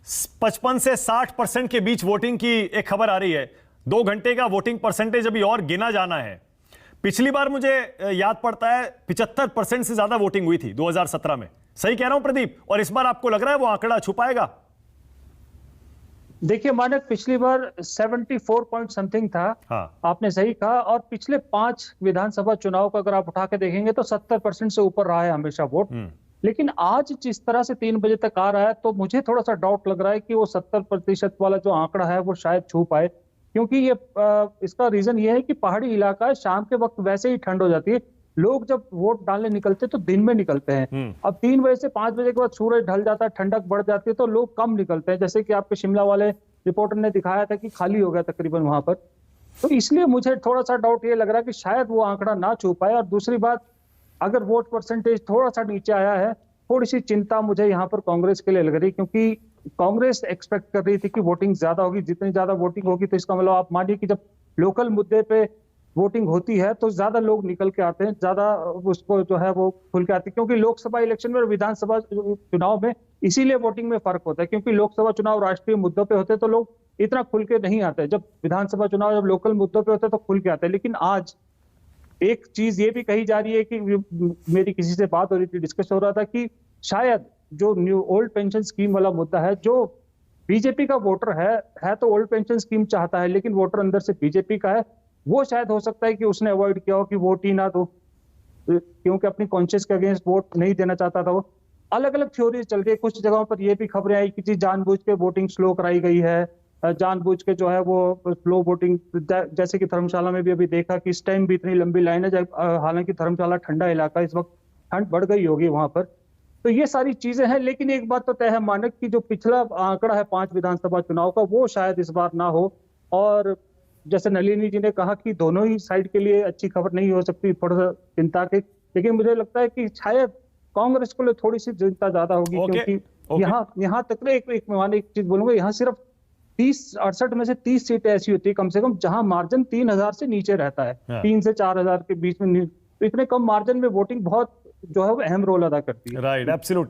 55 से 60% के बीच वोटिंग की एक खबर आ रही है। 2 घंटे का वोटिंग परसेंटेज अभी और गिना जाना है। पिछली बार मुझे याद पड़ता है 75% से ज्यादा वोटिंग हुई थी 2017 में। सही कह रहा हूं प्रदीप? और इस बार आपको लग रहा है वो आंकड़ा छुपाएगा? देखिए मानक, पिछली बार 74 पॉइंट समथिंग था। हाँ। आपने सही कहा। और पिछले 5 विधानसभा चुनाव का अगर आप उठा के देखेंगे तो 70% से ऊपर रहा है हमेशा वोट। लेकिन आज जिस तरह से 3 बजे तक आ रहा है तो मुझे थोड़ा सा डाउट लग रहा है कि वो 70% वाला जो आंकड़ा है वो शायद छू पाए, क्योंकि ये इसका रीजन ये है कि पहाड़ी इलाका है, शाम के वक्त वैसे ही ठंड हो जाती है। लोग जब वोट डालने निकलते तो दिन में निकलते हैं। अब 3 बजे से 5 बजे के बाद सूरज ढल जाता है, ठंडक बढ़ जाती है तो लोग कम निकलते हैं। जैसे कि आपके शिमला वाले रिपोर्टर ने दिखाया था कि खाली हो गया तकरीबन वहां पर। तो इसलिए मुझे थोड़ा सा डाउट ये लग रहा है कि शायद वो आंकड़ा ना छू पाए। और दूसरी बात, अगर वोट परसेंटेज थोड़ा सा नीचे आया है, थोड़ी सी चिंता मुझे यहाँ पर कांग्रेस के लिए लग रही, क्योंकि कांग्रेस एक्सपेक्ट कर रही थी कि वोटिंग ज्यादा होगी। जितनी ज्यादा वोटिंग होगी तो इसका मतलब आप मानिए कि जब लोकल मुद्दे पे वोटिंग होती है तो ज्यादा लोग निकल के आते हैं, ज्यादा उसको जो है वो खुल के आती है। क्योंकि लोकसभा इलेक्शन में और विधानसभा चुनाव में इसीलिए वोटिंग में फर्क होता है, क्योंकि लोकसभा चुनाव राष्ट्रीय मुद्दों पे होते तो लोग इतना खुल के नहीं आते। जब विधानसभा चुनाव जब लोकल मुद्दों पे होते तो खुल के आते हैं। लेकिन आज एक चीज ये भी कही जा रही है कि मेरी किसी से बात हो रही थी, डिस्कस हो रहा था कि शायद जो न्यू ओल्ड पेंशन स्कीम वाला मुद्दा है, जो बीजेपी का वोटर है तो ओल्ड पेंशन स्कीम चाहता है, लेकिन वोटर अंदर से बीजेपी का है, वो शायद हो सकता है कि उसने अवॉइड किया हो कि वोट ही ना दो, क्योंकि अपनी कॉन्शियस के अगेंस्ट वोट नहीं देना चाहता था वो। अलग अलग थ्योरीज चल रही है। कुछ जगहों पर ये भी खबरें आई कि जानबूझ के वोटिंग स्लो कराई गई है, जानबूझ के जो है वो स्लो वोटिंग, जैसे कि धर्मशाला में भी अभी देखा कि इस टाइम भी इतनी लंबी लाइन है, हालांकि धर्मशाला ठंडा इलाका, इस वक्त ठंड बढ़ गई होगी वहां पर। तो ये सारी चीजें हैं। लेकिन एक बात तो तय है मानक की जो पिछला आंकड़ा है 5 विधानसभा चुनाव का, वो शायद इस बार ना हो। और जैसे नलिनी जी ने कहा कि दोनों ही साइड के लिए अच्छी खबर नहीं हो सकती, थोड़ा सा चिंता के। लेकिन मुझे लगता है कि शायद कांग्रेस को लिए थोड़ी सी चिंता ज्यादा होगी, क्योंकि यहाँ तक ना एक चीज बोलूंगा, यहाँ सिर्फ 68 में से 30 सीटें ऐसी होती है कम से कम जहां मार्जिन 3000 से नीचे रहता है। 3 से 4000 के बीच में। तो इतने कम मार्जिन में वोटिंग बहुत जो है वो अहम रोल अदा करती है। Right, absolutely.